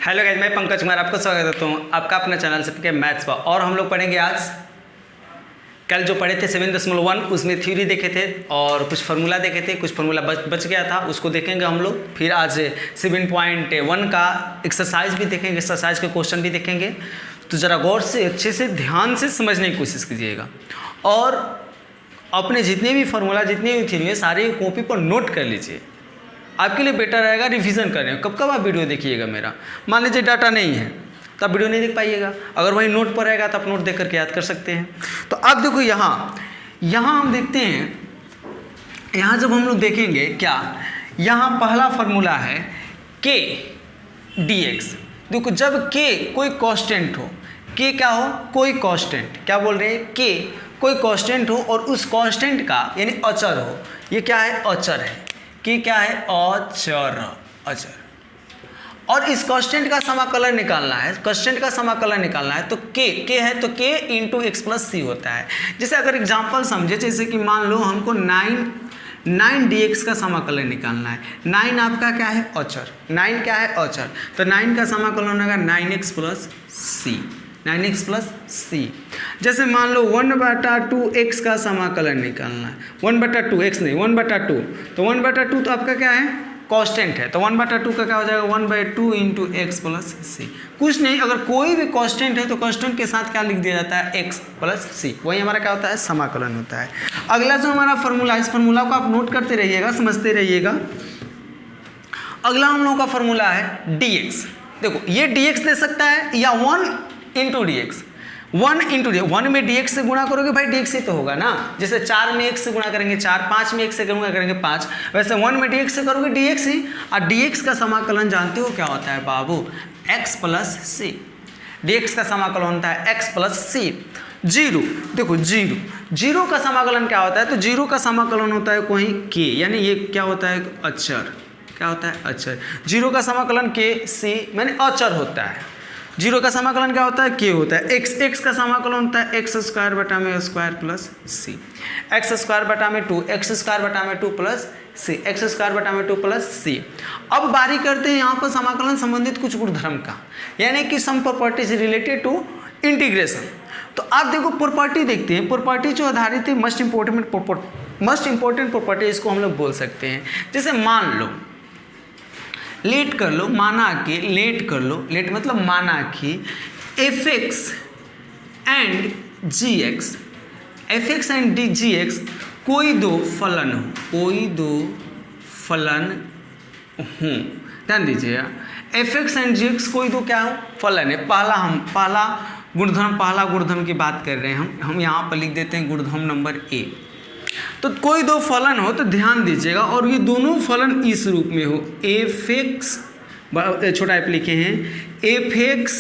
Hello guys, मैं पंकज कुमार आपको स्वागत करता हूँ आपका अपना चैनल सबके मैथ्स पर। और हम लोग पढ़ेंगे आज, कल जो पढ़े थे 7.1 उसमें थ्योरी देखे थे और कुछ फार्मूला देखे थे, कुछ फार्मूला बच गया था, उसको देखेंगे हम लोग। फिर आज 7.1 का एक्सरसाइज भी देखेंगे, एक्सरसाइज के क्वेश्चन भी देखेंगे। तो ज़रा गौर से अच्छे से ध्यान से समझने की कोशिश कीजिएगा और अपने जितने भी फार्मूला जितने भी थ्योरी है सारे कॉपी पर नोट कर लीजिए, आपके लिए बेटर रहेगा रिवीजन करने। कब कब आप वीडियो देखिएगा मेरा, मान लीजिए डाटा नहीं है तो आप वीडियो नहीं देख पाइएगा, अगर वही नोट पर रहेगा तो आप नोट देख करके याद कर सकते हैं। तो अब देखो यहाँ हम देखते हैं, यहाँ जब हम लोग देखेंगे क्या, यहाँ पहला फार्मूला है k dx। देखो जब k कोई कांस्टेंट हो, k क्या हो, कोई कांस्टेंट, क्या बोल रहे हैं, k कोई कांस्टेंट हो और उस कांस्टेंट का यानी अचर हो, ये क्या है, अचर है, कि क्या है, अचर। और इस कांस्टेंट का समाकलन निकालना है, कांस्टेंट का समाकलन निकालना है तो k है तो k इंटू एक्स प्लस सी होता है। जैसे अगर एग्जांपल समझे, जैसे कि मान लो हमको 9 dx का समाकलन निकालना है। 9 आपका क्या है, अचर, 9 क्या है, अचर, तो 9 का समाकलन होगा 9x प्लस सी, 9x प्लस सी। जैसे मान लो 1/2 x का समाकलन निकालना है, 1/2 x नहीं 1/2, तो 1/2 तो आपका क्या है, कांस्टेंट है, तो 1/2 का क्या हो जाएगा, 1/2 इंटू एक्स प्लस सी। कुछ नहीं, अगर कोई भी कांस्टेंट है तो कांस्टेंट के साथ क्या लिख दिया जाता है, x प्लस सी, वही हमारा क्या होता है, समाकलन होता है। अगला जो हमारा फार्मूला, इस फार्मूला को आप नोट करते रहिएगा, समझते रहिएगा। अगला हम लोगों का फार्मूला है dx। देखो ये dx दे सकता है या 1 इंटू डी एक्स, 1 में dx से गुणा करोगे भाई dx ही तो होगा ना। जैसे 4 में x से गुणा करेंगे 4, 5 में x से गुणा करेंगे 5, वैसे 1 में dx से करोगे dx ही। और dx का समाकलन जानते हो क्या होता है बाबू, x प्लस सी। dx का समाकलन होता है x प्लस सी। जीरो, देखो जीरो का समाकलन क्या होता है, तो जीरो का समाकलन होता है कोई k, यानी ये क्या होता है, अचर, क्या होता है, अचर। जीरो का समाकलन k c मैंने अचर होता है। जीरो का समाकलन क्या होता है, k होता है। x का समाकलन होता है x स्क्वायर बटा में स्क्वायर प्लस सी, x स्क्वायर बटा में 2, x स्क्वायर बटा में 2 प्लस सी, x स्क्वायर बटा में 2 प्लस सी। अब बारी करते हैं यहाँ पर समाकलन संबंधित कुछ गुणधर्म का, यानी कि some properties related to integration. तो आप देखो प्रॉपर्टी देखते हैं, प्रॉपर्टी जो आधारित है मस्ट इंपॉर्टेंट प्रॉपर्टी, इसको हम लोग बोल सकते हैं। जैसे मान लो, लेट कर लो, माना कि लेट कर लो, लेट मतलब माना कि fx and gx, fx and gx कोई दो फलन हो, कोई दो फलन हो, ध्यान दीजिएगा, fx एंड gx कोई दो क्या हो, फलन है। पहला गुणधर्म की बात कर रहे हैं हम यहाँ पर लिख देते हैं गुणधर्म नंबर ए। तो कोई दो फलन हो तो ध्यान दीजिएगा, और ये दोनों फलन इस रूप में हो, fx, छोटा एफ लिखे हैं, fx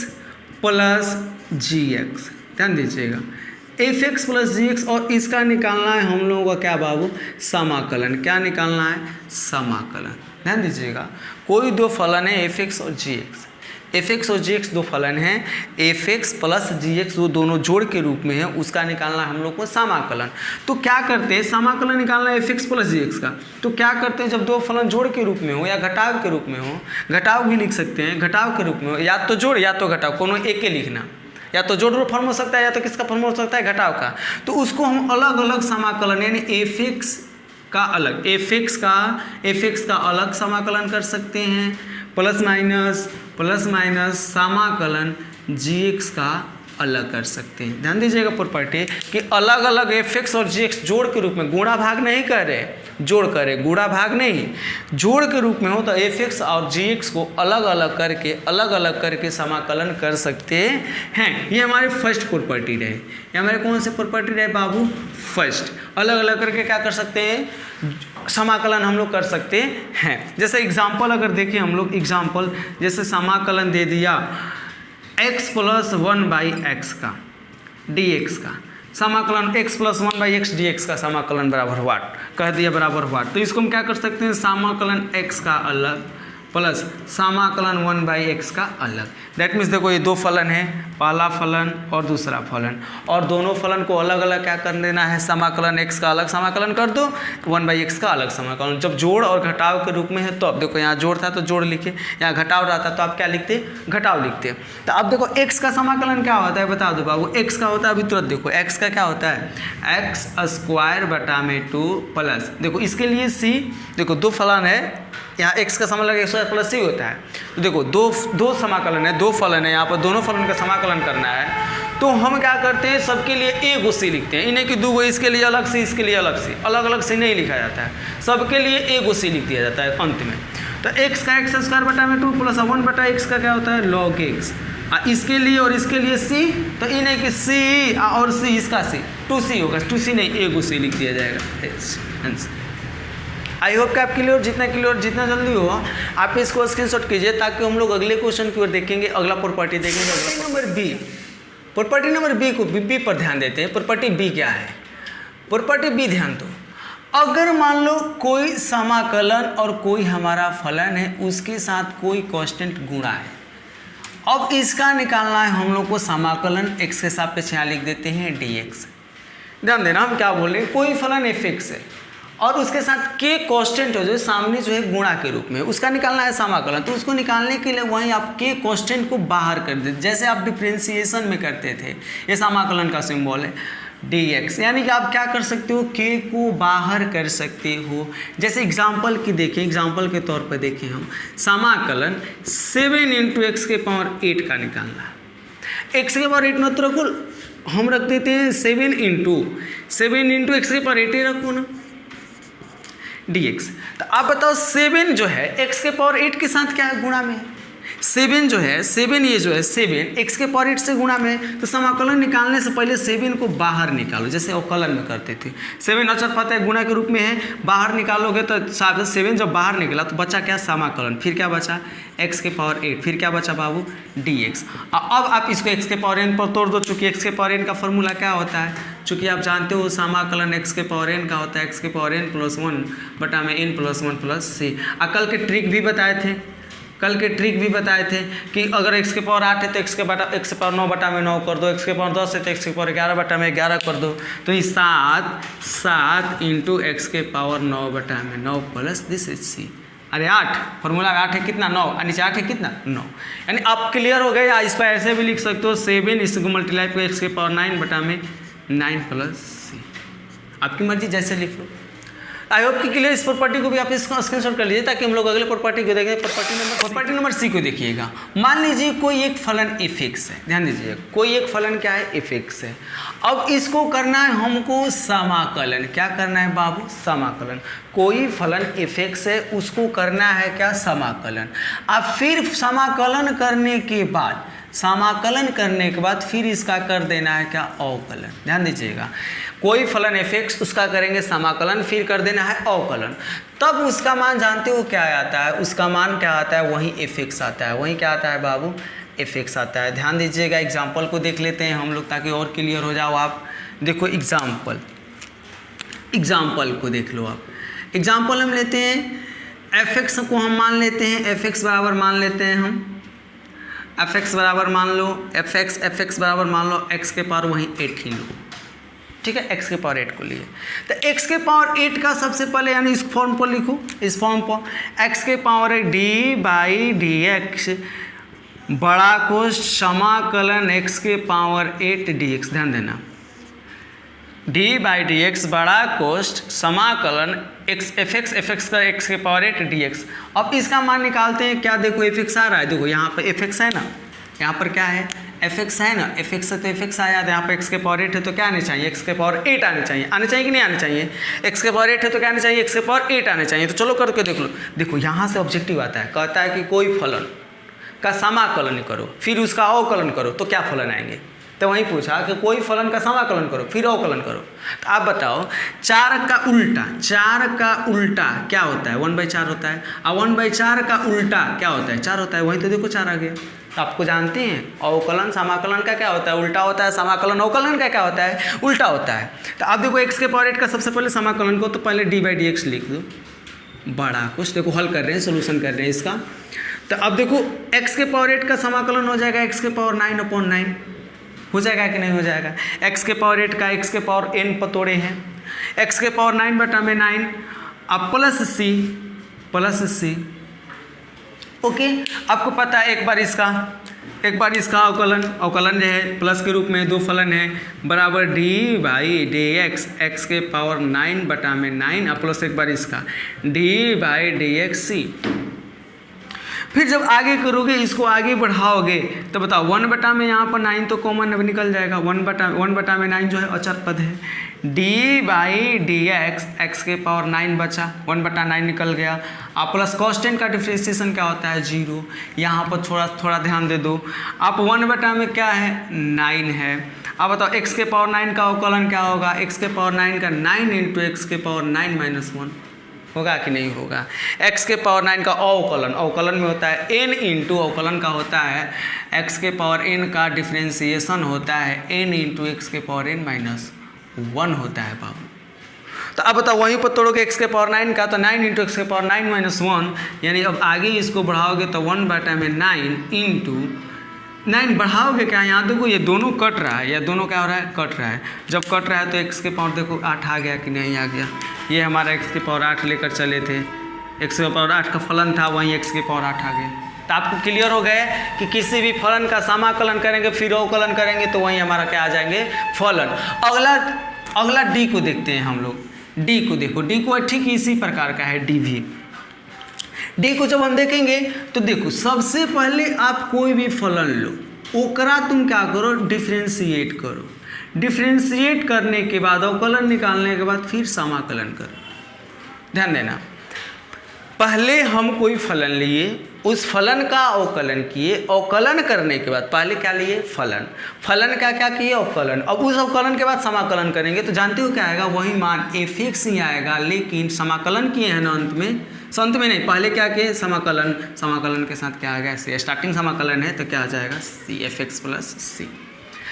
प्लस gx, ध्यान दीजिएगा, fx प्लस gx, और इसका निकालना है हम लोगों का क्या बाबू, समाकलन। क्या निकालना है, समाकलन। ध्यान दीजिएगा, कोई दो फलन है fx और gx, fx और gx दो फलन हैं, fx प्लस gx वो दोनों जोड़ के रूप में है, उसका निकालना है हम लोग को समाकलन। तो क्या करते हैं, समाकलन निकालना है fx प्लस gx का, तो क्या करते हैं, जब दो फलन जोड़ के रूप में हो या घटाव के रूप में हो, घटाव भी लिख सकते हैं, घटाव के रूप में हो, या तो जोड़ या तो घटाव, कोनो एक के लिखना, या तो जोड़ फॉर्म हो सकता है या तो किसका फॉर्म हो सकता है, घटाव का। तो उसको हम अलग अलग समाकलन, यानी fx का अलग, fx का अलग समाकलन कर सकते हैं, प्लस माइनस समाकलन gx का अलग कर सकते हैं। ध्यान दीजिएगा प्रॉपर्टी कि अलग अलग fx और gx जोड़ के रूप में, गुणा भाग नहीं कर रहे, जोड़ करे, गुणा भाग नहीं, जोड़ के रूप में हो तो fx और gx को अलग अलग करके समाकलन कर सकते हैं। ये हमारी फर्स्ट प्रॉपर्टी रहे, ये हमारे कौन से प्रॉपर्टी रहे बाबू, फर्स्ट। अलग अलग करके क्या कर सकते हैं, समाकलन हम लोग कर सकते हैं। जैसे एग्जाम्पल अगर देखें हम लोग, एग्जाम्पल जैसे समाकलन दे दिया x प्लस 1/x का dx का समाकलन, x प्लस 1/x dx का समाकलन बराबर वाट कह दिया, बराबर वाट। तो इसको हम क्या कर सकते हैं, समाकलन x का अलग प्लस समाकलन 1/x का अलग। दैट मीन्स देखो ये दो फलन है, पहला फलन और दूसरा फलन, और दोनों फलन को अलग अलग क्या कर देना है, समाकलन x का अलग समाकलन कर दो, 1/x का अलग समाकलन। जब जोड़ और घटाव के रूप में है तो अब देखो यहाँ जोड़ था तो जोड़ लिखे, यहाँ घटाव रहता तो आप क्या लिखते, घटाव लिखते। तो अब देखो x का समाकलन क्या होता है बता दो बाबू, x का होता है अभी तुरंत देखो x का क्या होता है, x² प्लस देखो इसके लिए c, देखो दो फलन है, यहाँ x का समाकलन x² प्लस c होता है। तो देखो दो समाकलन है, दो फलन है, यहाँ पर दोनों फलन का समाकलन करना है तो हम क्या करते हैं, सबके लिए एक गो सी लिखते हैं, इन्हें कि दो गो, इसके लिए अलग सी, इसके लिए अलग सी, अलग अलग सी नहीं लिखा जाता है, सबके लिए एक गो सी लिख दिया जाता है अंत में। तो x का x² प्लस 1/x का क्या होता है log x, इसके लिए और इसके लिए c, तो इन्हें कि c और c इसका c 2c होगा, 2c नहीं एक गो सी लिख दिया जाएगा। आई होप कि आप क्लियर, जितना जल्दी हो आप इसको स्क्रीनशॉट कीजिए ताकि हम लोग अगले क्वेश्चन की ओर देखेंगे, अगला प्रॉपर्टी देखेंगे। अगला number B, property number B को बी पर ध्यान देते हैं। प्रॉपर्टी बी क्या है, प्रॉपर्टी बी ध्यान दो, अगर मान लो कोई समाकलन और कोई हमारा फलन है, उसके साथ कोई कांस्टेंट गुणा है, अब इसका निकालना है हम लोग को समाकलन x के सापेक्ष यहाँ लिख देते हैं dx। ध्यान देना हम क्या बोल रहे हैं, कोई फलन fx है और उसके साथ k कांस्टेंट हो जो सामने जो है गुणा के रूप में, उसका निकालना है समाकलन। तो उसको निकालने के लिए वहीं आप k कांस्टेंट को बाहर कर देते, जैसे आप डिफरेंशिएशन में करते थे, ये समाकलन का सिंबल है dx, यानी कि आप क्या कर सकते हो, k को बाहर कर सकते हो। जैसे एग्जाम्पल की देखें, एग्जाम्पल के तौर पर देखें हम, समाकलन 7 × x⁻8 का निकालना, x⁻8 मतलब को हम रख देते हैं 7 × x⁻8 ही रखो ना dx। तो आप बताओ 7 जो है x⁻8 के साथ क्या है, गुणा में है। 7 जो है 7 ये जो है 7 x⁻8 से गुणा में है, तो समाकलन निकालने से पहले 7 को बाहर निकालो, जैसे अवकलन में करते थे। 7 अचर पता है गुणा के रूप में है, बाहर निकालोगे तो 7 जब बाहर निकला तो बचा क्या, समाकलन, फिर क्या बचा x⁻8, फिर क्या बचा बाबू dx। अब आप इसको x⁻n पर तोड़ दो, चूँकि x⁻n का फॉर्मूला क्या होता है, चूँकि आप जानते हो समाकलन x⁻n का होता है x⁻n + 1/n + 1 + c। कल के ट्रिक भी बताए थे, कि अगर x⁻8 है तो x⁻9/9 कर दो, x⁻10 है तो x⁻11/11 कर दो, तो ये 7 × x⁻9/9 plus this is c। अरे 8 फॉर्मूला 8 है कितना, 9, और नीचे 8 है कितना, 9। यानी आप क्लियर हो गए, या इस पर ऐसे भी लिख सकते हो 7 इसको मल्टीप्लाई कर x⁻9/9 प्लस c, आपकी मर्जी जैसे लिख लो। आई होप कि क्लियर, इस प्रॉपर्टी को भी आप इसका स्क्रीनशॉट कर लीजिए ताकि हम लोग अगले प्रॉपर्टी को देखें। प्रॉपर्टी नंबर सी को देखिएगा। मान लीजिए कोई एक फलन fx है, ध्यान दीजिए, कोई एक फलन क्या है, fx है। अब इसको करना है हमको समाकलन, क्या करना है बाबू, समाकलन। कोई फलन fx है, उसको करना है क्या, समाकलन। अब फिर समाकलन करने के बाद फिर इसका कर देना है क्या, अवकलन। ध्यान दीजिएगा, कोई फलन fx उसका करेंगे समाकलन, फिर कर देना है अवकलन, तब उसका मान जानते हो क्या आता है, उसका मान क्या आता है, वहीं fx आता है। वहीं क्या आता है बाबू, fx आता है। ध्यान दीजिएगा, एग्जाम्पल को देख लेते हैं हम लोग ताकि और क्लियर हो जाओ आप। देखो एग्जाम्पल को देख लो आप। एग्जाम्पल हम लेते हैं fx को हम मान लेते हैं, fx बराबर मान लेते हैं हम, fx बराबर मान लो fx बराबर मान लो x⁻8 ही लो, ठीक है, x⁻8 को लिए। तो x⁻8 का सबसे पहले यानी इस फॉर्म पर लिखो, इस फॉर्म पर x⁻8 d/dx बड़ा कोष्ठ समाकलन x⁻8 dx। ध्यान देना, d/dx बड़ा कोष्ठ समाकलन fx का x⁻8 dx। अब इसका मान निकालते हैं, क्या देखो fx आ रहा है, देखो यहाँ पर fx है ना, यहाँ पर क्या है, fx है ना, fx से तो fx आया, यहाँ पर x⁻8 है तो क्या आने चाहिए, x⁻8 आने चाहिए कि नहीं आने चाहिए, x⁻8 है तो क्या आने चाहिए, x⁻8 आने चाहिए। तो चलो करके देख लो। देखो यहाँ से ऑब्जेक्टिव आता है, कहता है कि कोई फलन का समाकलन करो फिर उसका अवकलन करो, तो क्या फलन आएंगे। तो वहीं पूछा कि कोई फलन का समाकलन करो फिर अवकलन करो। तो आप बताओ 4 का उल्टा क्या होता है, 1/4 होता है, और 1/4 का उल्टा क्या होता है, 4 होता है। वहीं तो देखो 4 आ गया। तो आपको जानते हैं अवकलन समाकलन का क्या होता है, उल्टा होता है, समाकलन अवकलन का क्या होता है, उल्टा होता है। तो आप देखो x⁻8 का सबसे पहले समाकलन को, तो पहले d/dx लिख दो, बड़ा कुछ। देखो हल कर रहे हैं, सोल्यूशन कर रहे हैं इसका। तो अब देखो x के पावर 8 का समाकलन हो जाएगा x के पावर 9/9, हो जाएगा कि नहीं हो जाएगा। x के पावर 8 का x के पावर n पतोड़े हैं, x के पावर 9/9 अब प्लस c। ओके, आपको पता है एक बार इसका अवकलन जो है प्लस के रूप में दो फलन है बराबर d/dx x के पावर 9/9 और प्लस एक बार इसका d/dx c। फिर जब आगे करोगे, इसको आगे बढ़ाओगे तो बताओ 1 में यहाँ पर 9 तो कॉमन निकल जाएगा, 1/9 जो है अचर पद है, d/dx x के पावर 9 बचा, 1/9 निकल गया। आप प्लस कॉन्स्टेंट का डिफ्रेंसिएशन क्या होता है 0। यहाँ पर थोड़ा ध्यान दे दो, आप 1 में क्या है 9 है। अब बताओ x के पावर 9 का अवकलन क्या होगा, x के पावर 9 का 9 × x के पावर 9 - 1 होगा कि नहीं होगा। x के पावर 9 का अवकलन में होता है n इंटू अवकलन का होता है x के पावर n का डिफ्रेंसिएशन होता है n × x के पावर n - 1 होता है बाबू। तो अब बताओ वहीं पर तोड़ोगे x के पावर 9 का तो 9 × x के पावर 9 - 1, यानी अब आगे इसको बढ़ाओगे तो 1/9 इंटू 9 बढ़ाओगे क्या, यहाँ देखो ये दोनों कट रहा है, या दोनों क्या हो रहा है कट रहा है। जब कट रहा है तो x के पावर देखो 8 आ गया कि नहीं आ गया। ये हमारा x के पावर 8 लेकर चले थे, x के पावर 8 का फलन था, वहीं x के पावर 8 आ गए। तो आपको क्लियर हो गया कि किसी भी फलन का समाकलन करेंगे फिर अवकलन करेंगे तो वहीं हमारा क्या आ जाएंगे फलन। अगला d को देखते हैं हम लोग। d को देखो, d को ठीक इसी प्रकार का है d भी। d को जब हम देखेंगे तो देखो सबसे पहले आप कोई भी फलन लो, ओकरा तुम क्या करो डिफ्रेंशिएट करो, डिफ्रेंशिएट करने के बाद अवकलन निकालने के बाद फिर समाकलन करो। ध्यान देना, पहले हम कोई फलन लिए, उस फलन का अवकलन किए, अवकलन करने के बाद पहले क्या लिए फलन का क्या किए अवकलन, अब उस अवकलन के बाद समाकलन करेंगे तो जानते हो क्या आएगा वही मान f(x) ही आएगा। लेकिन समाकलन किए हैं ना अंत में नहीं, पहले क्या किए समाकलन के साथ क्या आ गया c, स्टार्टिंग समाकलन है तो क्या आ जाएगा c f(x) + c।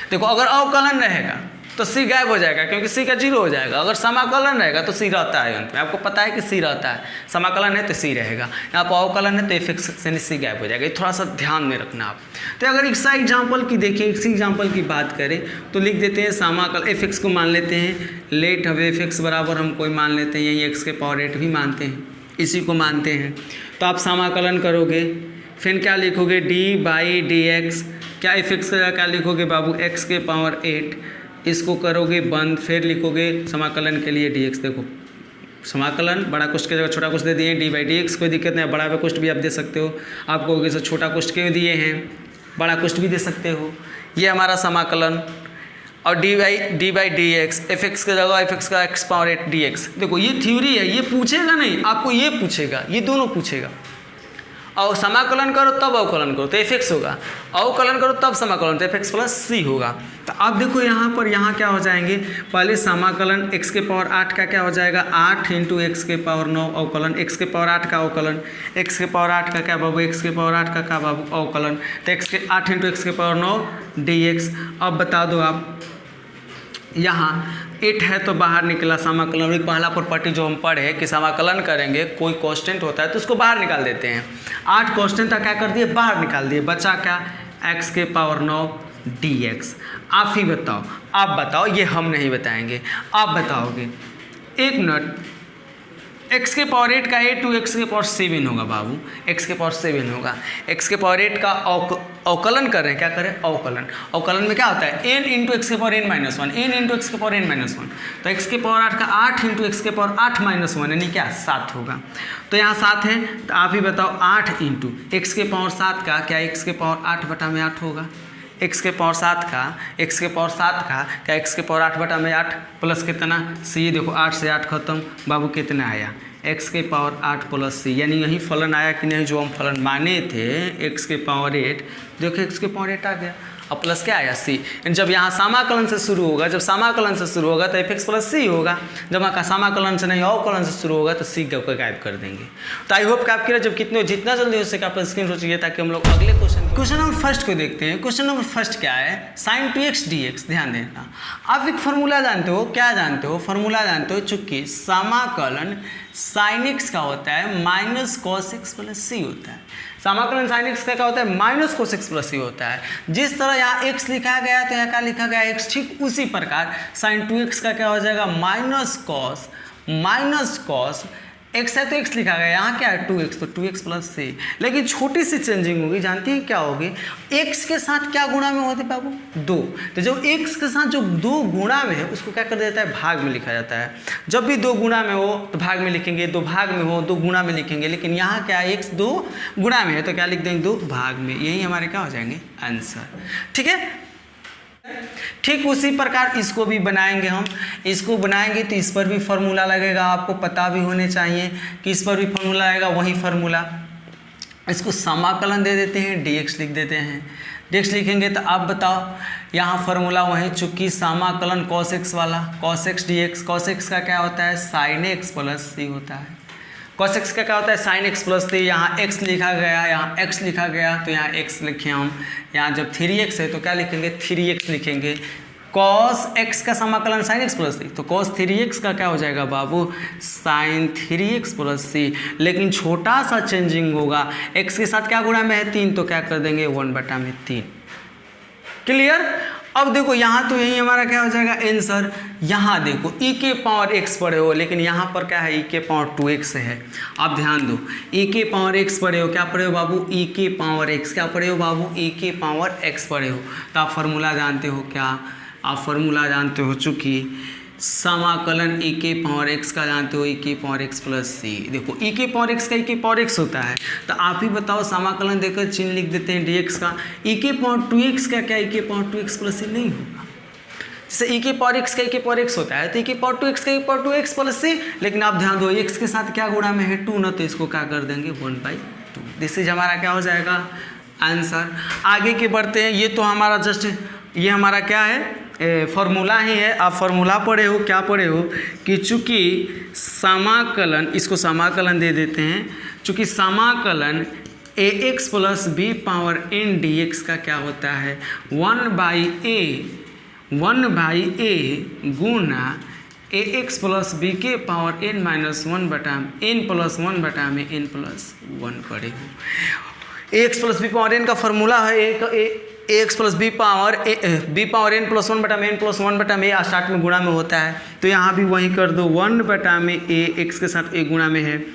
देखो अगर अवकलन रहेगा तो c गायब हो जाएगा क्योंकि c का 0 हो जाएगा। अगर समाकलन रहेगा तो c रहता है अंत में, आपको पता है कि c रहता है, समाकलन है तो c रहेगा, यहाँ पर अवकलन है तो f(x) से c गायब हो जाएगा। ये थोड़ा सा ध्यान में रखना आप। तो अगर इस एग्जाम्पल की देखें, इसी एग्जाम्पल की बात करें तो लिख देते हैं समाकल f(x) को मान लेते हैं, लेट अब f(x) बराबर हम कोई मान लेते हैं, यही x के पावर 8 भी मानते हैं, इसी को मानते हैं। तो आप समाकलन करोगे फिर क्या लिखोगे d/dx, क्या f(x) का क्या लिखोगे बाबू x के पावर 8, इसको करोगे बंद, फिर लिखोगे समाकलन के लिए dx। देखो समाकलन बड़ा कुष्ठ के जगह छोटा कुष्ठ दे दिए, d/dx कोई दिक्कत नहीं, बड़ा कुष्ठ भी आप दे सकते हो, आपको जैसे छोटा कुष्ठ के दिए हैं बड़ा कुष्ठ भी दे सकते हो। ये हमारा समाकलन और d/dx f(x) के जगह f(x) का x पावर 8 dx। देखो ये थ्योरी है, ये पूछेगा नहीं आपको, ये पूछेगा, ये दोनों पूछेगा। और समाकलन करो तब अवकलन करो तो f(x) होगा, अवकलन करो तब समाकलन तो f(x) + c होगा। तो आप देखो यहाँ क्या हो जाएंगे, पहले समाकलन x के पावर 8 का क्या हो जाएगा 8 × x के पावर 9 अवकलन, x के पावर 8 का अवकलन, x के पावर 8 का क्या बाबू x के पावर 8 का क्या बाबू अवकलन, तो 8 × x के पावर 9 dx। अब बता दो आप यहाँ 8 है तो बाहर निकला समाकलन। एक पहला प्रॉपर्टी जो हम पढ़े कि समाकलन करेंगे कोई कांस्टेंट होता है तो उसको बाहर निकाल देते हैं। 8 कांस्टेंट था क्या कर दिए बाहर निकाल दिए, बचा क्या x के पावर 9 dx। आप ही बताओ, आप बताओ, ये हम नहीं बताएंगे, आप बताओगे। एक मिनट, x के पावर 8 का 8 × x के पावर 7 होगा बाबू, x के पावर 7 होगा। x के पावर 8 का अवकलन कर रहे हैं, क्या करें अवकलन में क्या होता है n × x के पावर n - 1, n × x के पावर n - 1, तो x के पावर 8 का 8 × x के पावर 8 - 1 यानी क्या 7 होगा। तो यहाँ 7 है तो आप ही बताओ 8 × x के पावर 7 का क्या x के पावर 8/8 होगा, x के पावर 7 का x के पावर 7 का क्या x के पावर 8/8 प्लस कितना c। देखो 8 से 8 खत्म बाबू, कितना आया x के पावर 8 + c, यानी यही फलन आया कि नहीं जो हम फलन माने थे x के पावर 8। देखो x के पावर 8 आ गया, और प्लस क्या आया सी। जब यहाँ समाकलन से शुरू होगा, जब समाकलन से शुरू होगा तो एफ एक्स प्लस सी होगा, जब वहाँ का समाकलन से नहीं अवकलन से शुरू होगा तो सी को गायब कर देंगे। तो आई होप कि आपके लिए जब जितना जल्दी हो सके आप स्क्रीन शॉट चाहिए, ताकि हम लोग अगले क्वेश्चन नंबर फर्स्ट को देखते हैं। क्वेश्चन नंबर फर्स्ट क्या है, साइन 2x dx। ध्यान देना, आप एक फॉर्मूला जानते हो, क्या जानते हो, फॉर्मूला जानते हो, चूंकि समाकलन साइन एक्स का होता है माइनस कॉस एक्स प्लस सी होता है। समाकलन साइन एक्स का क्या होता है, माइनस कोस एक्स प्लस सी होता है। जिस तरह यहाँ x लिखा गया तो यहाँ क्या लिखा गया x, ठीक उसी प्रकार साइन 2x का क्या हो जाएगा, माइनस कॉस x है तो x लिखा गया, यहाँ क्या है 2x, तो 2x प्लस सी। लेकिन छोटी सी चेंजिंग होगी, जानती हैं क्या होगी, x के साथ क्या गुणा में होते बाबू, 2। तो जब x के साथ जो 2 गुणा में है उसको क्या कर देता है, भाग में लिखा जाता है। जब भी 2 गुणा में हो तो भाग में लिखेंगे, 2 भाग में हो 2 गुणा में लिखेंगे। लेकिन यहाँ क्या है, x 2 गुणा में है तो क्या लिख देंगे, 2 भाग में। यही हमारे क्या हो जाएंगे, आंसर। ठीक है, ठीक उसी प्रकार इसको भी बनाएंगे हम। इसको बनाएंगे तो इस पर भी फार्मूला लगेगा, आपको पता भी होने चाहिए कि इस पर भी फार्मूला आएगा, वही फार्मूला। इसको समाकलन दे देते हैं, dx लिख देते हैं। dx लिखेंगे तो आप बताओ, यहाँ फार्मूला वही, चूंकि समाकलन cos x वाला, cos x dx, cos x का क्या होता है, sin x प्लस सी होता है। cos x का क्या होता है, sin x प्लस सी। यहाँ x लिखा गया, यहाँ x लिखा गया तो यहाँ x लिखे हम। यहाँ जब 3x है तो क्या लिखेंगे, 3x लिखेंगे। cos x का समाकलन sin x प्लस सी, तो cos 3x का क्या हो जाएगा बाबू, sin 3x प्लस सी। लेकिन छोटा सा चेंजिंग होगा, x के साथ क्या गुणा में है, 3, तो क्या कर देंगे 1/3। क्लियर। अब देखो यहाँ तो यही हमारा क्या हो जाएगा आंसर। यहाँ देखो e के पावर x पढ़े हो, लेकिन यहाँ पर क्या है, e के पावर 2x है। आप ध्यान दो, e के पावर x पढ़े हो, क्या पढ़े हो बाबू, e के पावर x, क्या पढ़े हो बाबू, e के पावर x पढ़े हो। तो आप फार्मूला जानते हो, क्या आप फार्मूला जानते हो, चूँकि समाकलन e के पावर x का जानते हो, e के पावर x प्लस सी। देखो e के पावर x का e के पावर x होता है, तो आप ही बताओ, समाकलन देकर चिन्ह लिख देते हैं dx का। e के पावर 2x का क्या, e के पावर 2x प्लस सी नहीं होगा। जैसे e के पावर x का e के पावर x होता है तो e के पावर 2x का e के पावर 2x प्लस सी। लेकिन आप ध्यान दो, x के साथ क्या गुणा में है, 2 ना, तो इसको क्या कर देंगे 1/2। दिस इज हमारा क्या हो जाएगा, आंसर। आगे के बढ़ते हैं। ये तो हमारा जस्ट, ये हमारा क्या है, फार्मूला ही है। आप फार्मूला पढ़े हो, क्या पढ़े हो कि चूँकि समाकलन, इसको समाकलन दे देते हैं, चूँकि समाकलन ax plus B power n dx का क्या होता है, 1/a गुना ax प्लस बी के power n minus 1/n plus 1/n plus 1 पढ़े हो। ax plus B power n का फार्मूला है ax plus B power n plus 1/n plus 1/a start में गुणा में होता है, तो यहाँ भी वही कर दो, 1/a, x के साथ a गुणा में है,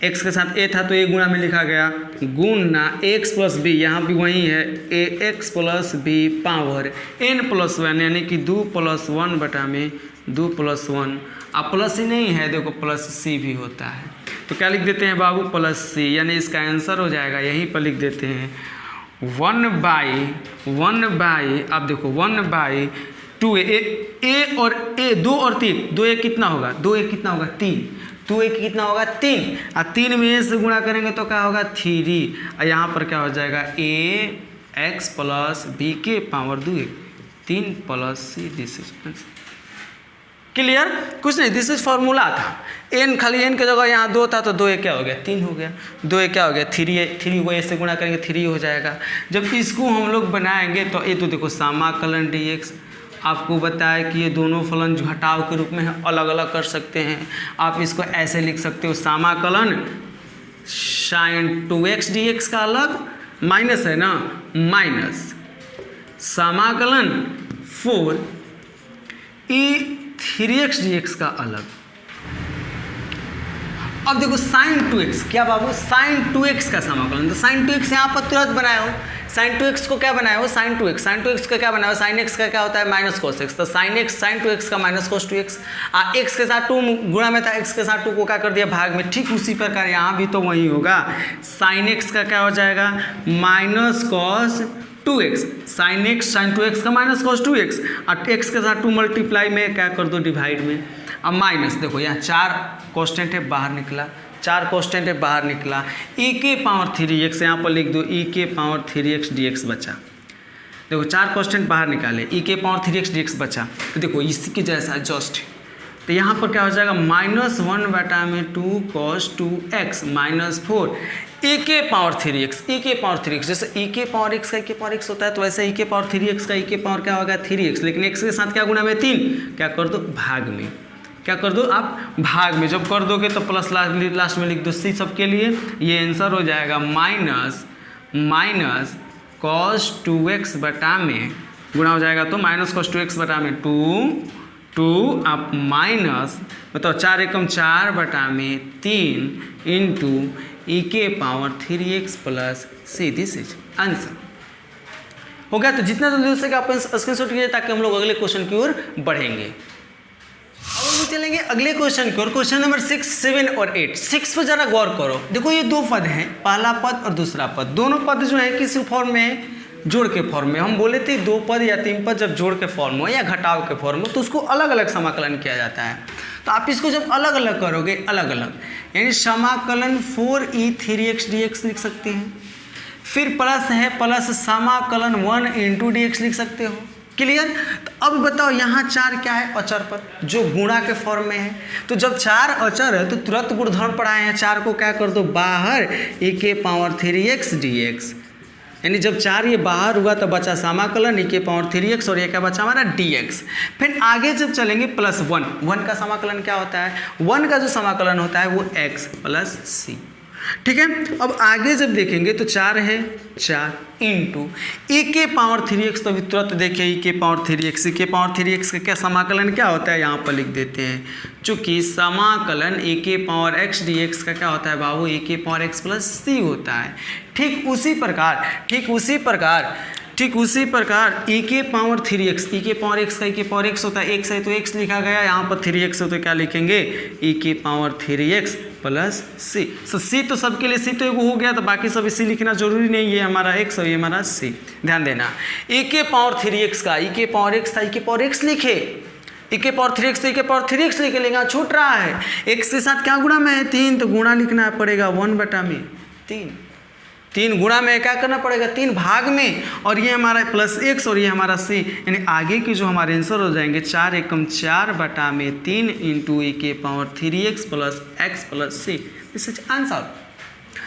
x के साथ a था तो a गुणा में लिखा गया, गुना x प्लस b, यहाँ भी वही है, ax plus b power n plus 1, यानी कि 2 प्लस 1/2 प्लस 1। अब प्लस ही नहीं है, देखो प्लस सी भी होता है, तो क्या लिख देते हैं बाबू, प्लस सी। यानी इसका आंसर हो जाएगा, यहीं पर लिख देते हैं 1/, आप देखो 1/2a, a और a, 2 और 3, 2a कितना होगा, 2a कितना होगा 3, 2a कितना होगा 3, और 3 में a से गुणा करेंगे तो क्या होगा 3, और यहाँ पर क्या हो जाएगा ax प्लस b के power 2, 3 plus c। This is answer. Clear, कुछ नहीं, दिस इज फार्मूला था। n खाली n की जगह यहाँ 2 था तो 2a क्या हो गया 3 हो गया, 2a क्या हो गया 3 को a से गुणा करेंगे 3 हो जाएगा। जब इसको हम लोग बनाएंगे तो ये तो देखो समाकलन dx, आपको बताया कि ये दोनों फलन घटाव के रूप में अलग अलग कर सकते हैं। आप इसको ऐसे लिख सकते हो, समाकलन sin 2x dx का अलग, माइनस है ना, माइनस समाकलन 4e3x dx का अलग। अब देखो sin 2x, क्या बाबू, sin 2x का समाकलन, तो sin 2x यहाँ पर तुरंत बनाया हो, sin 2x को क्या बनाया हो, sin 2x का क्या बनाया हो, sin x का क्या होता है माइनस cos x, तो sin 2x का माइनस cos 2x, x के साथ 2 गुणा में था, x के साथ 2 को क्या कर दिया भाग में। ठीक उसी प्रकार यहाँ भी तो वही होगा, sin x का क्या हो जाएगा minus cos 2x, sin 2x का माइनस cos 2x, और x के साथ 2 मल्टीप्लाई में क्या कर दो डिवाइड में। अब माइनस, देखो यहाँ 4 कांस्टेंट है बाहर निकला, 4 कांस्टेंट है बाहर निकला, e के पावर 3x यहाँ पर लिख दो, e के पावर 3x dx बचा। देखो 4 कांस्टेंट बाहर निकाले, ई के पावर 3x dx बचा, तो देखो इसी के जैसा जस्ट, तो यहाँ पर क्या हो जाएगा -1/2 cos 2x -4 e के पावर 3x, e के पावर 3x, जैसे e के पावर x का e के पावर x होता है तो वैसे e के पावर 3x का e के पावर क्या होगा 3x, लेकिन x के साथ क्या गुना में 3, क्या कर दो भाग में, क्या कर दो आप भाग में, जब कर दोगे तो प्लस लास्ट में लिख दो c सबके लिए, ये आंसर हो जाएगा माइनस cos 2x बटा में गुना हो जाएगा तो -cos 2x बटा में 2 आप माइनस बताओ 4 एकम 4 बटा में 3 इंटू ई के power 3x plus c, this is answer. हो गया, तो जितना जल्दी हो सके आप स्क्रीनशॉट कीजिए ताकि हम लोग अगले क्वेश्चन की ओर बढ़ेंगे। अब हम चलेंगे अगले क्वेश्चन की ओर, क्वेश्चन नंबर 6, 7 और 8। 6 पर जरा गौर करो, देखो ये 2 पद हैं, पहला पद और दूसरा पद, दोनों पद जो है किस फॉर्म में है, जोड़ के फॉर्म में। हम बोले थे 2 पद या 3 पद जब जोड़ के फॉर्म हो या घटाव के फॉर्म हो तो उसको अलग अलग समाकलन किया जाता है। तो आप इसको जब अलग अलग करोगे, अलग अलग यानी समाकलन 4e 3x dx लिख सकते हैं, फिर प्लस है प्लस समाकलन 1 into dx लिख सकते हो। क्लियर? तो अब बताओ यहाँ 4 क्या है, अचर पद जो गुणा के फॉर्म में है। तो जब 4 अचर है तो तुरंत गुणधर्म पढ़ाए हैं, 4 को क्या कर दो बाहर, e के पावर 3x dx, यानी जब 4 ये बाहर हुआ तो बचा समाकलन e के पावर 3x और ये क्या बचा हमारा dx। फिर आगे जब चलेंगे प्लस 1 का समाकलन क्या होता है, 1 का जो समाकलन होता है वो x प्लस c, ठीक है। अब आगे जब देखेंगे तो 4 है 4 इंटू ई के पावर 3x, तो अभी तुरंत देखिए ई के पावर 3x, ई के पावर 3x का क्या समाकलन क्या होता है यहाँ पर लिख देते हैं, चूँकि समाकलन ए के पावर x dx का क्या होता है बाबू, ए के पावर x प्लस c होता है। ठीक उसी प्रकार e के पावर 3x, e के पावर x का e के पावर x होता है, x है तो x लिखा गया, यहाँ पर 3x हो तो क्या लिखेंगे e के पावर 3x प्लस c। तो c तो सबके लिए c तो एगो हो गया, तो बाकी सब c लिखना जरूरी नहीं, ये हमारा x और ये हमारा c। ध्यान देना, e के पावर 3x का e के पावर x था, e के पावर x लिखे, e के पावर 3x तो e के पावर 3x लिखे, लेकिन छूट रहा है x के साथ क्या गुणा में है 3, तो गुणा लिखना पड़ेगा 1/3, 3 गुणा में क्या करना पड़ेगा 3 भाग में, और ये हमारा प्लस x और ये हमारा c, यानी आगे की जो हमारे आंसर हो जाएंगे 4 एकम 4 बटा में 3 इंटू ई के power 3x plus x plus c, this is answer.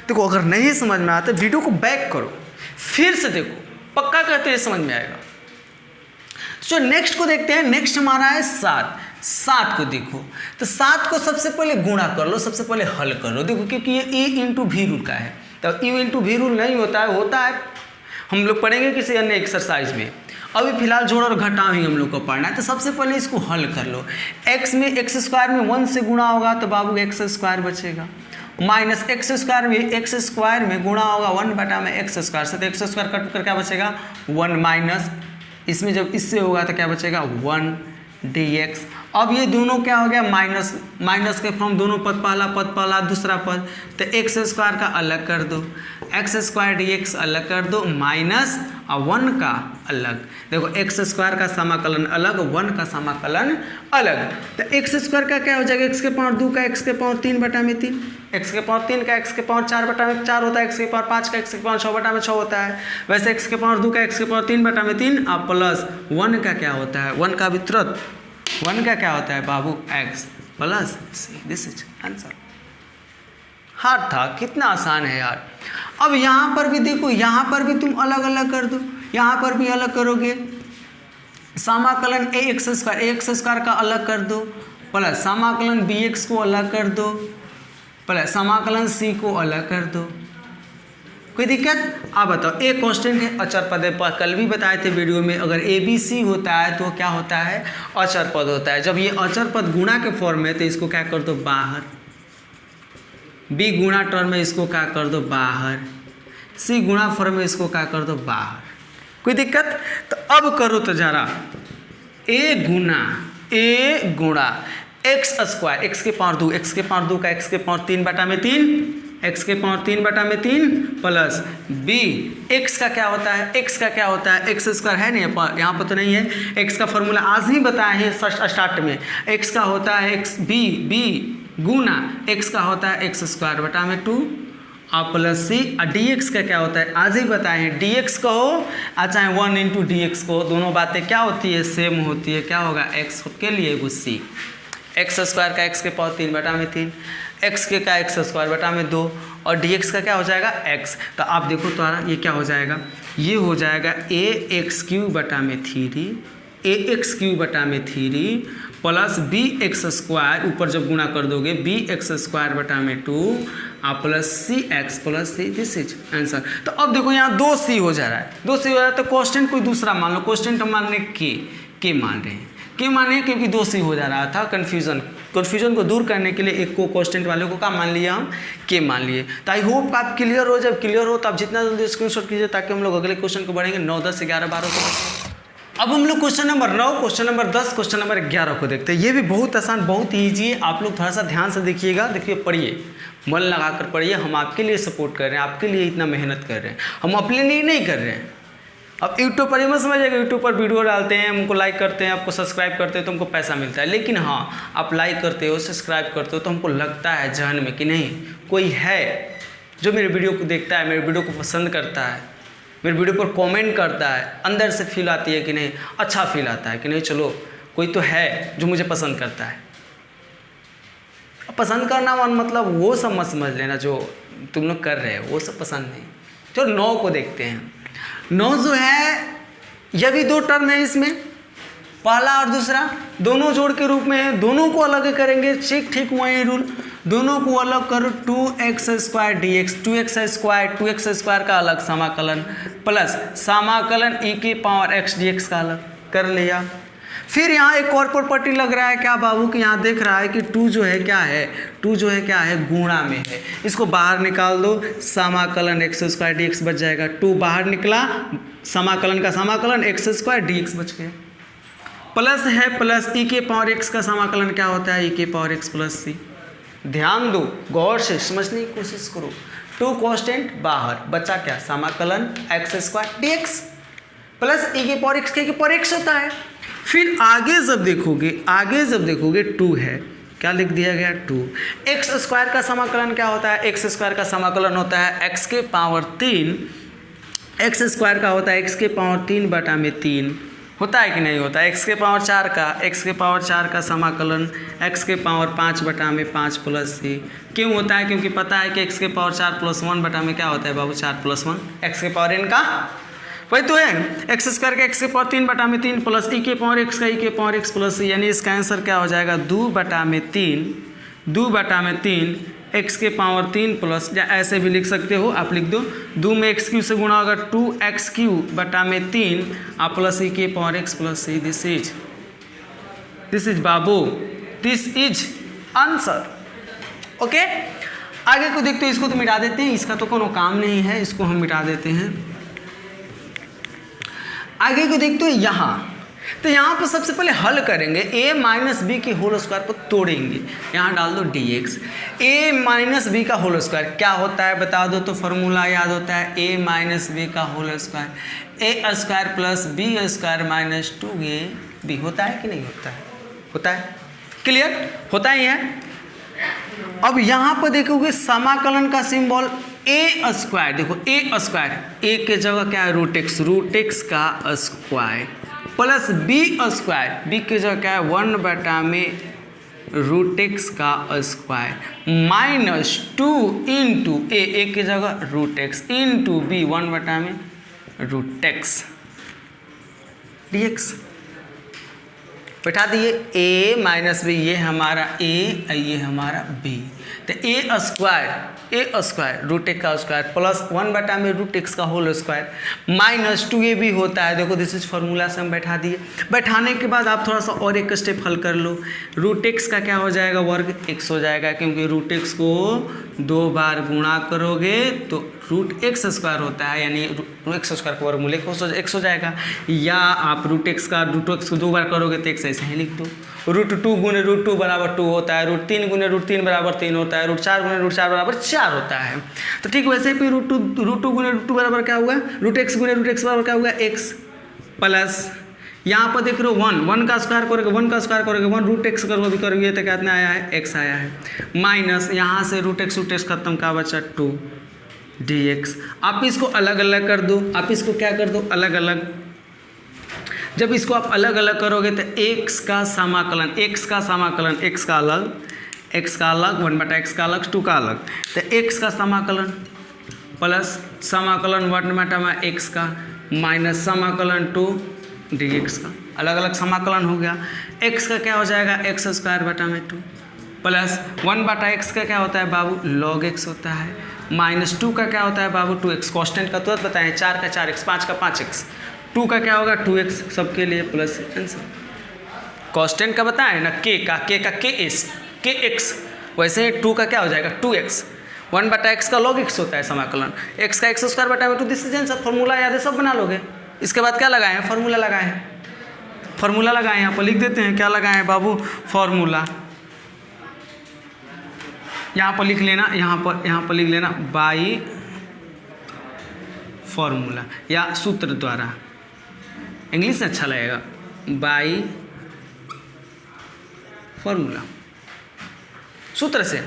देखो अगर नहीं समझ में आता वीडियो को बैक करो, फिर से देखो, पक्का कहते हैं समझ में आएगा। तो नेक्स्ट को देखते हैं, नेक्स्ट हमारा है 7 को देखो, तो 7 को सबसे पहले गुणा कर लो, सबसे पहले हल कर लो। देखो क्योंकि ये e इंटू भी रूल का है, तो e इंटू भी रूल नहीं होता है, हम लोग पढ़ेंगे किसी अन्य एक्सरसाइज में। अभी फिलहाल जोड़ और घटाव ही हम लोग को पढ़ना है, तो सबसे पहले इसको हल कर लो। x में x स्क्वायर में 1 से गुणा होगा तो बाबू x स्क्वायर बचेगा, माइनस x स्क्वायर में गुणा होगा 1/x स्क्वायर से, तो x स्क्वायर कट कर क्या बचेगा 1, माइनस इसमें जब इससे होगा तो क्या बचेगा 1 dx। अब ये दोनों क्या हो गया माइनस के फॉर्म, दोनों पद पहला दूसरा पद, तो x स्क्वायर का अलग कर दो, x स्क्वायर dx अलग कर दो, माइनस और 1 का अलग। देखो x स्क्वायर का समाकलन अलग, 1 का समाकलन अलग, तो x स्क्वायर का क्या हो जाएगा x के पावर 2 का x के पावर 3/3, x के पावर 3 का x के पावर 4/4 होता है, x के पावर 5 का x के पावर 6/6 होता है। वैसे x के पावर 2 का x के पावर 3/3 और प्लस 1 का क्या होता है, 1 का भी तुरंत 1 का क्या होता है बाबू x plus c, this is answer. Hard था, कितना आसान है यार। अब यहाँ पर भी देखो, यहाँ पर भी तुम अलग अलग कर दो, यहाँ पर भी अलग करोगे, समाकलन ax स्क्वायर का अलग कर दो, प्लस समाकलन bx को अलग कर दो, प्लस समाकलन c को अलग कर दो। कोई दिक्कत? आप बताओ, एक कांस्टेंट है अचर पद है, कल भी बताए थे वीडियो में, अगर ABC होता है तो क्या होता है अचर पद होता है। जब ये अचर पद गुणा के फॉर्म में तो इसको क्या कर दो बाहर, B गुणा टर्म में इसको क्या कर दो बाहर, C गुणा फॉर्म में इसको क्या कर दो बाहर। कोई दिक्कत? तो अब करो तो जरा A गुणा x स्क्वायर, x के पावर 2, x के पावर 2 का x के पावर 3/3, x के पावर 3/3 प्लस b, x का क्या होता है, x का क्या होता है, x स्क्वायर है नहीं यहाँ पर तो नहीं है, x का फॉर्मूला आज ही बताए हैं स्टार्ट में, x का होता है x b गुना x का होता है x² बटा में 2 आप प्लस सी और डी एक्स का क्या होता है आज ही बताए हैं, डी एक्स कहो और चाहे 1 इंटू डी एक्स कहो, दोनों बातें क्या होती है सेम होती है। क्या होगा एक्स के लिए वो सी, एक्स स्क्वायर का एक्स के पावर 3/3, एक्स के का एक्स स्क्वायर बटा में 2 और डी एक्स का क्या हो जाएगा एक्स। तो आप देखो तुम्हारा ये क्या हो जाएगा, ये हो जाएगा ए एक्स क्यू बटा में 3 ए एक्स क्यू बटा में 3 प्लस बी एक्स स्क्वायर, ऊपर जब गुणा कर दोगे बी एक्स स्क्वायर बटा में 2 आप plus C X plus C, this is answer. तो अब देखो यहाँ 2c हो जा रहा है, 2c हो रहा है तो क्वेश्चन कोई दूसरा मान लो, क्वेश्चन हम मान रहे के मान रहे हैं, के माने क्योंकि 2c हो जा रहा था, कन्फ्यूजन को दूर करने के लिए एक को क्वेश्चन वाले को क्या मान लिया हम के मान लिए। तो आई होप आप क्लियर हो, जब क्लियर हो तो आप जितना जल्दी स्क्रीनशॉट कीजिए ताकि हम लोग अगले क्वेश्चन को बढ़ेंगे 9, 10, 11, 12 को। अब हम लोग question number 9, question number 10, question number 11 को देखते हैं। ये भी बहुत आसान, बहुत ईजी है, आप लोग थोड़ा सा ध्यान से देखिएगा, देखिए पढ़िए, मन लगा कर पढ़िए। हम आपके लिए सपोर्ट कर रहे हैं, आपके लिए इतना मेहनत कर रहे हैं, हम अपने लिए नहीं कर रहे हैं। अब यूट्यूब पर ये मत समझिएगा, यूट्यूब पर वीडियो डालते हैं, हमको लाइक करते हैं, आपको सब्सक्राइब करते हैं तो हमको पैसा मिलता है। लेकिन हाँ, आप लाइक करते हो, सब्सक्राइब करते हो तो हमको लगता है जहन में कि नहीं कोई है जो मेरे वीडियो को देखता है, मेरे वीडियो को पसंद करता है, मेरे वीडियो पर कमेंट करता है, अंदर से फील आती है कि नहीं, अच्छा फील आता है कि नहीं चलो कोई तो है जो मुझे पसंद करता है। पसंद करना मतलब वो सब मत समझ लेना जो तुम लोग कर रहे हो, वो सब पसंद नहीं। चलो 9 को देखते हैं। 9 जो है यह भी 2 टर्म है, इसमें पहला और दूसरा दोनों जोड़ के रूप में है, दोनों को अलग करेंगे, ठीक वही रूल, दोनों को अलग करो 2x square D x, 2x square का अलग समाकलन प्लस समाकलन e की पावर x dx का अलग कर लिया। फिर यहाँ एक और प्रॉपर्टी लग रहा है क्या बाबू कि यहाँ देख रहा है कि 2 जो है क्या है, 2 जो है क्या है गुणा में है, इसको बाहर निकाल दो, समाकलन x स्क्वायर डी एक्स बच जाएगा। 2 बाहर निकला, समाकलन का समाकलन x स्क्वायर डी एक्स बच गया, प्लस है प्लस e के पावर x का समाकलन क्या होता है e के पावर x प्लस सी। ध्यान दो, गौर से समझने की कोशिश करो, 2 कांस्टेंट बाहर, बचा क्या समाकलन x square D x plus e के पावर x होता है। फिर आगे जब देखोगे 2 है, क्या लिख दिया गया 2। एक्स स्क्वायर का समाकलन क्या होता है, एक्स स्क्वायर का समाकलन होता है x के पावर 3, एक्स स्क्वायर का होता है x के पावर 3 बटा में 3, होता है कि नहीं होता है। x के पावर 4 का समाकलन x के पावर 5 बटा में 5 प्लस सी। क्यों होता है, क्योंकि पता है कि x के पावर 4 प्लस 1 बटा में क्या होता है बाबू 4 प्लस 1, x के पावर n का वही तो है, एक्स स्क्वायर का x के पावर 3 बटा में 3 प्लस e के पावर x का e के पावर x प्लस सी, यानी इसका आंसर क्या हो जाएगा 2 बटा में 3 x के पावर 3 प्लस, या ऐसे भी लिख सकते हो आप, लिख दो 2 में x क्यू से गुणा होगा 2x क्यू बटा में 3 आप प्लस e के power x plus C. This is बाबू, दिस इज आंसर। ओके, आगे को देखते हो, इसको तो मिटा देते हैं, इसका तो कोनो काम नहीं है, इसको हम मिटा देते हैं। आगे को देखते हो यहाँ, तो यहाँ पर सबसे पहले हल करेंगे, a माइनस बी के होल स्क्वायर को तोड़ेंगे, यहाँ डाल दो dx, a माइनस बी का होल स्क्वायर क्या होता है बता दो, तो फॉर्मूला याद होता है a माइनस बी का whole square, a square plus B square minus 2ab होता है कि नहीं होता है, होता है, क्लियर होता ही है। अब यहाँ पर देखोगे समाकलन का सिंबल a स्क्वायर, देखो a स्क्वायर, a के जगह क्या है रूट एक्स का square plus B square, B की जगह क्या है 1 बटा में रूट एक्स का स्क्वायर माइनस 2 इंटू ए की जगह रूट एक्स इंटू बी 1 बटा में रूट एक्स डी एक्स बैठा दिए। ए माइनस बी, ये हमारा ए, ये हमारा बी, तो ए स्क्वायर रूट एक्स का स्क्वायर प्लस 1 बटा में रूट एक्स का होल स्क्वायर माइनस 2ab होता है। देखो दिस इज फॉर्मूला से हम बैठा दिए। बैठाने के बाद आप थोड़ा सा और एक स्टेप हल कर लो, रूट एक्स का क्या हो जाएगा वर्ग एक्स हो जाएगा, क्योंकि रूट एक्स को 2 बार गुणा करोगे तो रूट एक्स स्क्वायर होता है, यानी रूट एक्स स्क्वायर का वर्गमूल एक्स हो जाएगा। या आप रूट एक्स को 2 बार करोगे तो एक्स ऐसे ही लिख दो, रूट 2 गुने रूट 2 बराबर 2 होता है, रूट 3 गुने रूट 3 बराबर 3 होता है, रूट 4 गुने रूट 4 बराबर 4 होता है। तो ठीक वैसे ही रूट टू गुने रूट 2 बराबर क्या हुआ, रूट एक्स गुने रूट एक्स बराबर क्या हुआ एक्स, प्लस यहाँ पर देख रहे हो 1 का स्क्वायर करोगे 1 रूट एक्स करोगे तो कितना आया है एक्स आया है, माइनस यहाँ से रूट एक्स खत्म का बचा 2 dx। आप इसको अलग अलग कर दो, आप इसको क्या कर दो, अलग अलग। जब इसको आप अलग अलग करोगे तो x का समाकलन, x का समाकलन, x का अलग, 1/x का अलग, 2 का अलग, तो x का समाकलन प्लस समाकलन 1/x का माइनस समाकलन 2 dx का, अलग अलग समाकलन हो गया। x का क्या हो जाएगा, x² प्लस 1/x का क्या होता है बाबू, log x होता है, माइनस 2 का क्या होता है बाबू, 2x। कॉन्स्टेंट का तुरंत बताएं, 4 का 4x, 5 का 5x, 2 का क्या होगा 2x सबके लिए, प्लस आंसर। कॉन्स्टेंट का बताएं ना, k का kx, वैसे 2 का क्या हो जाएगा 2x, 1/x का log x होता है समाकलन, x का x²/2। This is answer. Formula याद है, सब बना लोगे। इसके बाद क्या लगाए हैं, फॉर्मूला लगाए हैं, फॉर्मूला लगाए हैं, यहाँ पर लिख देते हैं क्या लगाए हैं बाबू, फॉर्मूला। यहाँ पर लिख लेना, यहाँ पर लिख लेना बाई फॉर्मूला या सूत्र द्वारा, इंग्लिश से अच्छा लगेगा, बाई फॉर्मूला, सूत्र से।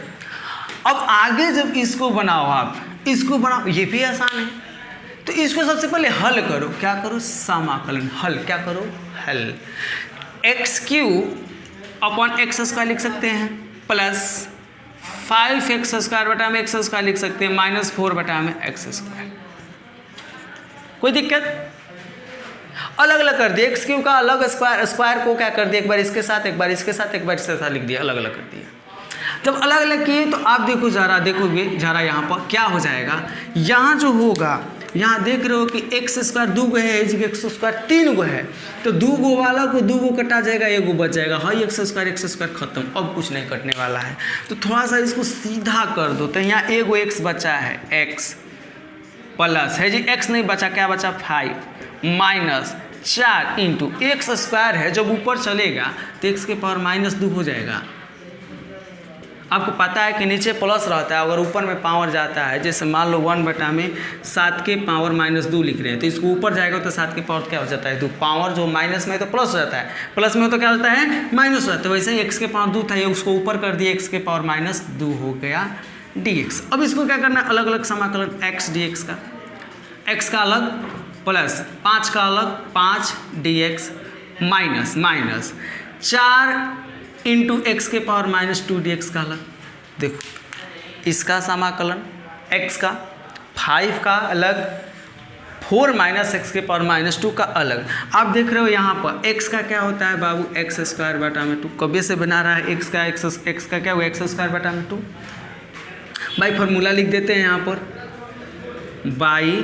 अब आगे जब इसको बनाओ, आप इसको बनाओ, ये भी आसान है। तो इसको सबसे पहले हल करो, क्या करो, समाकलन, हल, क्या करो, हल। x³ लिख सकते हैं, प्लस 5x² लिख सकते हैं, माइनस 4/x²। कोई दिक्कत, अलग अलग कर दिए, x³ का अलग स्क्वायर को क्या कर दिया, एक बार इसके साथ, एक बार इसके साथ, एक बार इसके साथ लिख दिया, अलग अलग कर दिया। जब अलग अलग किए तो आप देखोगे जरा यहाँ पर क्या हो जाएगा, यहाँ जो होगा, यहाँ देख रहे हो कि x² 2 गो है, x² 3 गो है, तो 2 गो वाला को 2 गो कटा जाएगा, 1 गो बच जाएगा, हाँ x² खत्म, अब कुछ नहीं कटने वाला है। तो थोड़ा सा इसको सीधा कर दो, तो यहाँ 1 गो x बचा है, x प्लस है जी, x नहीं बचा, क्या बचा 5 माइनस 4 इंटू x² है, जब ऊपर चलेगा तो x⁻² हो जाएगा। आपको पता है कि नीचे प्लस रहता है, अगर ऊपर में पावर जाता है, जैसे मान लो 1/7² लिख रहे हैं, तो इसको ऊपर जाएगा तो 7 की पावर क्या हो जाता है 2, पावर जो माइनस में तो प्लस हो जाता है, प्लस में तो क्या होता है माइनस हो जाता है। वैसे ही x⁻² था, ये उसको ऊपर कर दिया, x⁻² हो गया dx। अब इसको क्या करना है, अलग अलग समाकलन, x dx का, x का अलग प्लस 5 का अलग, 5 dx minus 4 into x⁻² dx का अलग। देखो इसका समाकलन, x का 5 का अलग, 4 माइनस x⁻² का अलग। आप देख रहे हो यहाँ पर x का क्या होता है बाबू, x²/2। कभी से बना रहा है x का क्या हुआ, x²/2। बाई फॉर्मूला लिख देते हैं यहाँ पर, बाई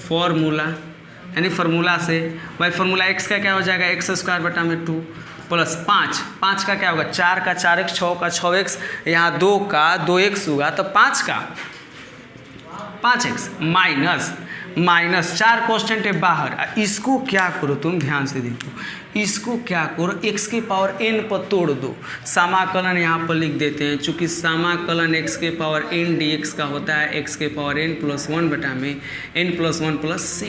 फॉर्मूला, यानी फार्मूला से बाई फार्मूला x का क्या हो जाएगा, x² प्लस 5 का क्या होगा, 4 का 4x, 6 का 6x, यहाँ 2 का 2x होगा, तो 5 का 5x माइनस 4 कॉन्स्टेंट है बाहर। इसको क्या करो, तुम ध्यान से देखो, इसको क्या करो, x⁻n पर तोड़ दो, समाकलन यहाँ पर लिख देते हैं, चूँकि समाकलन x⁻n dx का होता है x⁻n + 1/n + 1 + c।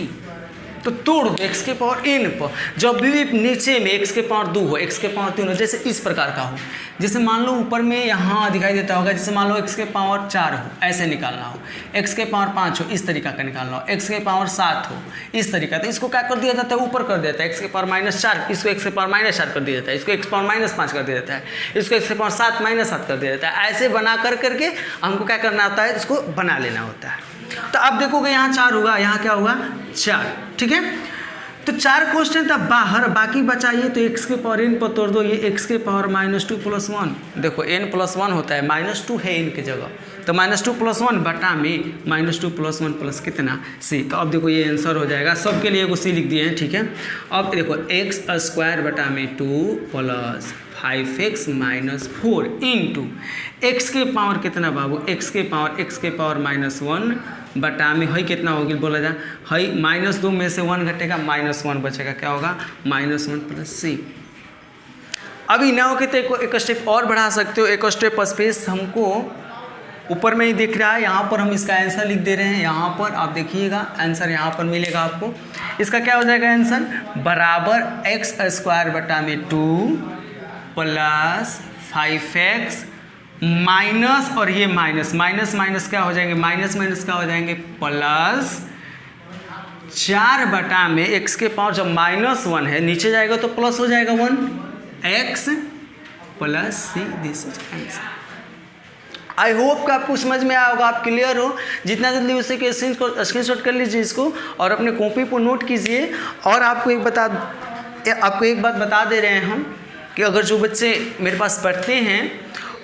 तो तोड़ दो x⁻n पर, जब भी नीचे में x⁻2 हो, x⁻3 हो, जैसे इस प्रकार का हो, जैसे मान लो ऊपर में यहाँ दिखाई देता होगा, जैसे मान लो x⁻4 हो, ऐसे निकालना हो, x⁻5 हो, इस तरीका का निकालना हो, x⁻7 हो, इस तरीका। तो इसको क्या कर दिया जाता है, ऊपर कर देता है x⁻4, इसको x⁻4 कर दिया जाता है, इसको x⁻5 कर दिया जाता है, इसको x⁻7 कर दिया जाता है। ऐसे बना करके हमको क्या करना होता है, इसको बना लेना होता है। तो अब देखोगे यहाँ 4 होगा, यहाँ क्या होगा 4, ठीक है। तो 4 क्वेश्चन था बाहर, बाकी बचा ये, तो x⁻n पर तोड़ दो, ये x⁻² + 1। देखो n + 1 होता है, -2 है n की जगह, तो -2 + 1 बटा में -2 + 1 प्लस कितना c। तो अब देखो ये आंसर हो जाएगा, सबके लिए एगो c लिख दिए हैं, ठीक है। अब देखो x²/2 plus 5x - 4 into x के पावर कितना बाबू, x के पावर -1 बटा में हई कितना होगी, बोला जा हई -2 में से 1 घटेगा, -1 बचेगा, क्या होगा -1 + c। अभी ना हो कि तो एक स्टेप और बढ़ा सकते हो, एक स्टेप स्पेस हमको ऊपर में ही दिख रहा है, यहाँ पर हम इसका आंसर लिख दे रहे हैं, यहाँ पर आप देखिएगा आंसर यहाँ पर मिलेगा आपको। इसका क्या हो जाएगा आंसर, बराबर x² / 2 प्लस 5x माइनस और ये माइनस, माइनस माइनस क्या हो जाएंगे, माइनस माइनस क्या हो जाएंगे, प्लस 4 बटा में x के पावर जब -1 है नीचे जाएगा तो प्लस हो जाएगा 1, x plus C, this is answer. I hope कि आपको समझ में आया होगा, आप क्लियर हो। जितना जल्दी उसे के स्क्रीनशॉट कर लीजिए इसको और अपने कॉपी पर नोट कीजिए। और आपको एक बात बता दे रहे हैं हम कि अगर जो बच्चे मेरे पास पढ़ते हैं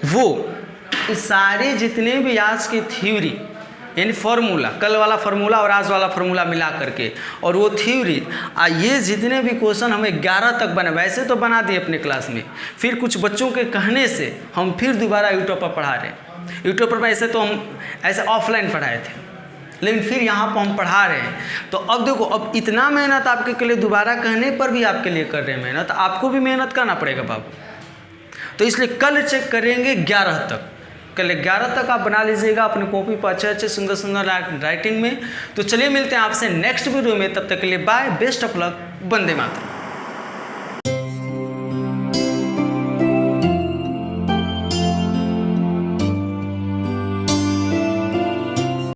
वो इस सारे जितने भी आज की थ्योरी यानी फार्मूला, कल वाला फार्मूला और आज वाला फार्मूला मिला करके, और वो थ्योरी ये जितने भी क्वेश्चन हमें 11 तक बने, वैसे तो बना दिए अपने क्लास में, फिर कुछ बच्चों के कहने से हम फिर दोबारा यूट्यूब पर पढ़ा रहे हैं। यूट्यूब पर ऐसे तो हम ऐसे ऑफलाइन पढ़ाए थे, लेकिन फिर यहाँ पर हम पढ़ा रहे हैं। तो अब देखो, अब इतना मेहनत आपके लिए दोबारा कहने पर भी आपके लिए कर रहे हैं मेहनत, आपको भी मेहनत करना पड़ेगा बाबू। तो इसलिए कल चेक करेंगे 11 तक, कल 11 तक आप बना लीजिएगा अपनी कॉपी पर अच्छे अच्छे सुंदर सुंदर राइटिंग में। तो चलिए मिलते हैं आपसे नेक्स्ट वीडियो में, तब तक के लिए bye, best of luck, Vande Mataram.